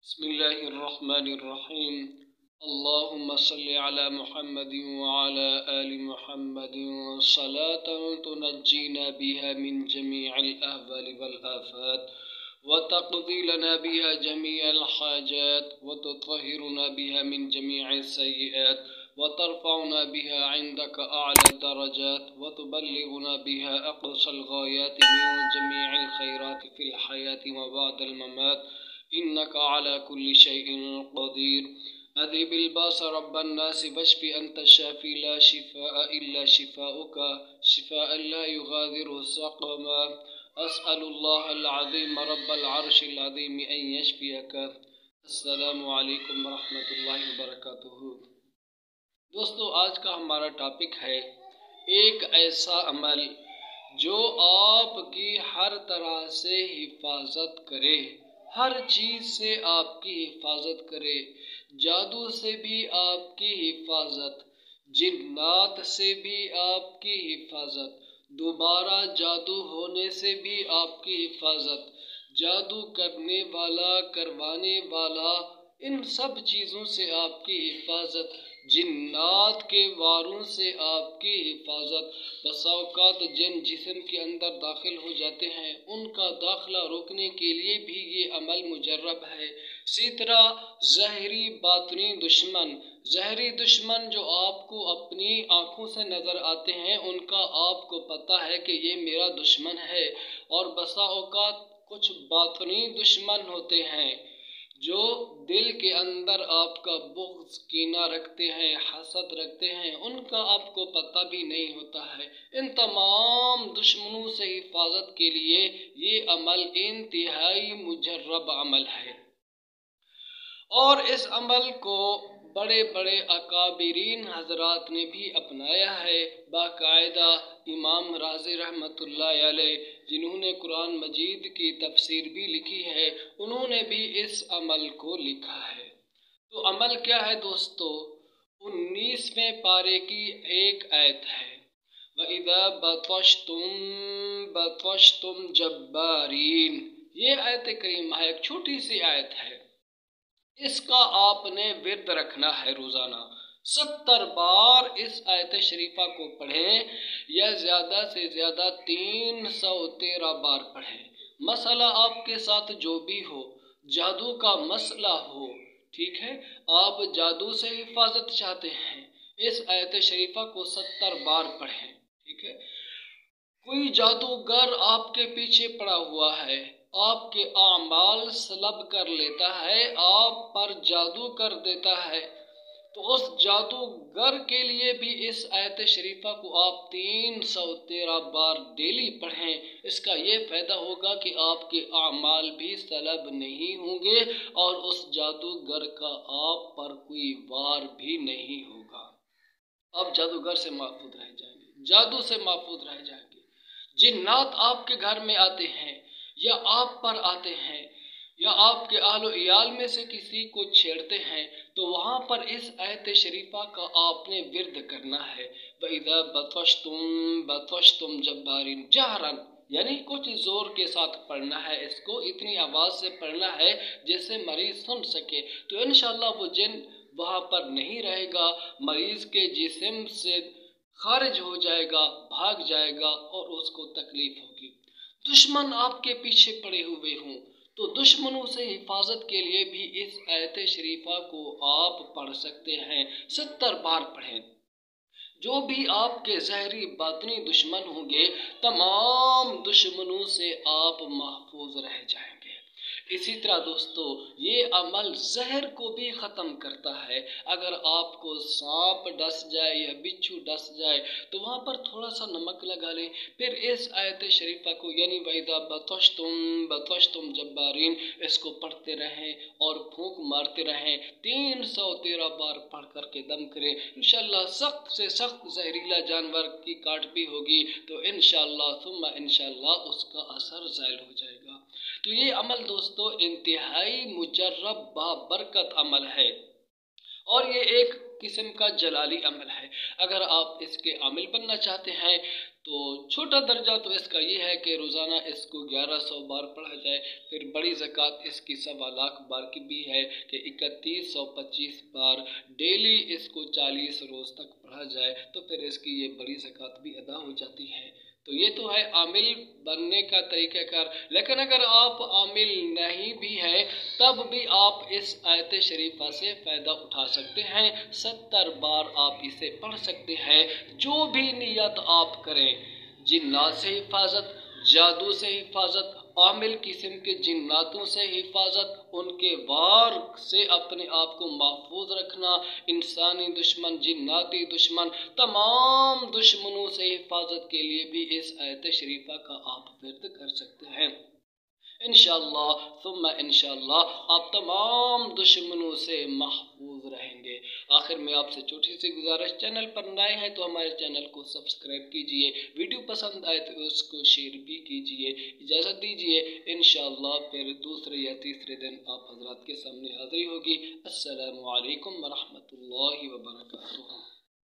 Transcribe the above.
بسم الله الرحمن الرحيم. اللهم صل على محمد وعلى آل محمد صلاة تنجينا بها من جميع الأهوال والآفات وتقضي لنا بها جميع الحاجات وتطهرنا بها من جميع السيئات وترفعنا بها عندك أعلى الدرجات وتبلغنا بها أقصى الغايات من جميع الخيرات في الحياة وبعد الممات إنك على كل شيء قدير. أذهب الباس رب الناس واشف أنت الشافي لا شفاء إلا شفاؤك شفاء لا يغادر سقما. أسأل الله العظيم رب العرش العظيم أن يشفيك. السلام علیکم ورحمۃ اللہ وبرکاتہ۔ دوستو، آج کا ہمارا ٹاپک ہے ایک ایسا عمل جو آپ کی ہر طرح سے حفاظت کرے، ہر چیز سے آپ کی حفاظت کرے، جادو سے بھی آپ کی حفاظت، جنات سے بھی آپ کی حفاظت، دوبارہ جادو ہونے سے بھی آپ کی حفاظت، جادو کرنے والا، کروانے والا، ان سب چیزوں سے آپ کی حفاظت، جنات کے واروں سے آپ کی حفاظت۔ بسا اوقات جن جسم کے اندر داخل ہو جاتے ہیں ان کا داخلہ روکنے کے لیے بھی یہ عمل مجرب ہے۔ اسی طرح ظاہری باطنی ظاہری دشمن جو آپ کو اپنی آنکھوں سے نظر آتے ہیں ان کا آپ کو پتہ ہے کہ یہ میرا دشمن ہے، اور بسا اوقات کچھ باطنی دشمن ہوتے ہیں جو دل کے اندر آپ کا بغض، کینہ رکھتے ہیں، حسد رکھتے ہیں، ان کا آپ کو پتہ بھی نہیں ہوتا ہے۔ ان تمام دشمنوں سے حفاظت کے لیے یہ عمل انتہائی مجرب عمل ہے، اور اس عمل کو بڑے بڑے اکابرین حضرات نے بھی اپنایا ہے۔ باقاعدہ امام رازی رحمۃ اللہ علیہ، جنہوں نے قرآن مجید کی تفسیر بھی لکھی ہے، انہوں نے بھی اس عمل کو لکھا ہے۔ تو عمل کیا ہے دوستو؟ 19ویں پارے کی ایک آیت ہے، وَإِذَا بَطَشْتُمْ جَبَّارِينَ۔ یہ آیت کریمہ ہے، ایک چھوٹی سی آیت ہے، اس کا آپ نے ورد رکھنا ہے روزانہ 70 بار اس آیت شریفہ کو پڑھیں، یا زیادہ سے زیادہ 313 بار پڑھیں۔ مسئلہ آپ کے ساتھ جو بھی ہو، جادو کا مسئلہ ہو، ٹھیک ہے، آپ جادو سے حفاظت چاہتے ہیں، اس آیت شریفہ کو 70 بار پڑھیں، ٹھیک ہے۔ کوئی جادوگر آپ کے پیچھے پڑا ہوا ہے، آپ کے اعمال سلب کر لیتا ہے، آپ پر جادو کر دیتا ہے، تو اس جادوگر کے لیے بھی اس آیت شریفہ کو آپ 313 بار ڈیلی پڑھیں۔ اس کا یہ فائدہ ہوگا کہ آپ کے اعمال بھی سلب نہیں ہوں گے، اور اس جادوگر کا آپ پر کوئی وار بھی نہیں ہوگا۔ آپ جادوگر سے محفوظ رہ جائیں گے، جادو سے محفوظ رہ جائیں گے۔ جنات آپ کے گھر میں آتے ہیں یا آپ پر آتے ہیں، یا آپ کے اہل و عیال میں سے کسی کو چھیڑتے ہیں، تو وہاں پر اس آیت شریفہ کا آپ نے ورد کرنا ہے، وَإِذَا بَطَشْتُمْ جَبَّارِينَ، جہراً، یعنی کچھ زور کے ساتھ پڑھنا ہے، اس کو اتنی آواز سے پڑھنا ہے جس سے مریض سن سکے، تو انشاءاللہ وہ جن وہاں پر نہیں رہے گا، مریض کے جسم سے خارج ہو جائے گا، بھاگ جائے گا، اور اس کو تکلیف ہوگی۔ دشمن آپ کے پیچھے پڑے ہوئے ہوں تو دشمنوں سے حفاظت کے لیے بھی اس آیت شریفہ کو آپ پڑھ سکتے ہیں، 70 بار پڑھیں۔ جو بھی آپ کے ظاہری باطنی دشمن ہوں گے، تمام دشمنوں سے آپ محفوظ رہ جائیں گے۔ اسی طرح دوستو، یہ عمل زہر کو بھی ختم کرتا ہے۔ اگر آپ کو سانپ ڈس جائے یا بچھو ڈس جائے تو وہاں پر تھوڑا سا نمک لگا لیں، پھر اس آیت شریفہ کو یعنی وَإِذَا بَطَشْتُمْ جَبَّارِينَ اس کو پڑھتے رہیں اور پھونک مارتے رہیں، 313 بار پڑھ کر کے دم کریں۔ انشاءاللہ سخت سے سخت زہریلا جانور کی کاٹ بھی ہوگی تو انشاءاللہ ثم انشاءاللہ اس کا اثر زائل ہو جائے گا۔ تو یہ عمل دوستو انتہائی مجرب بابرکت عمل ہے، اور یہ ایک قسم کا جلالی عمل ہے۔ اگر آپ اس کے عامل بننا چاہتے ہیں تو چھوٹا درجہ تو اس کا یہ ہے کہ روزانہ اس کو 1100 بار پڑھا جائے۔ پھر بڑی زکوٰۃ اس کی 1.25 لاکھ بار کی بھی ہے کہ 3125 بار ڈیلی اس کو 40 روز تک پڑھا جائے تو پھر اس کی یہ بڑی زکوٰۃ بھی ادا ہو جاتی ہے۔ تو یہ تو ہے عامل بننے کا طریقہ کار، لیکن اگر آپ عامل نہیں بھی ہیں تب بھی آپ اس آیت شریفہ سے فائدہ اٹھا سکتے ہیں۔ 70 بار آپ اسے پڑھ سکتے ہیں۔ جو بھی نیت آپ کریں، جنات سے حفاظت، جادو سے حفاظت، عامل قسم کے جناتوں سے حفاظت، ان کے وار سے اپنے آپ کو محفوظ رکھنا، انسانی دشمن، جناتی دشمن، تمام دشمنوں سے حفاظت کے لیے بھی اس آیت شریفہ کا آپ ورد کر سکتے ہیں۔ انشاءاللہ ثم انشاءاللہ آپ تمام دشمنوں سے محفوظ رہیں گے۔ آخر میں آپ سے چھوٹی سی گزارش، چینل پر نئے ہیں تو ہمارے چینل کو سبسکرائب کیجئے، ویڈیو پسند آئے تو اس کو شیئر بھی کیجئے۔ اجازت دیجئے، انشاءاللہ پھر دوسرے یا تیسرے دن آپ حضرات کے سامنے حاضری ہوگی۔ السلام علیکم ورحمۃ اللہ وبرکاتہ۔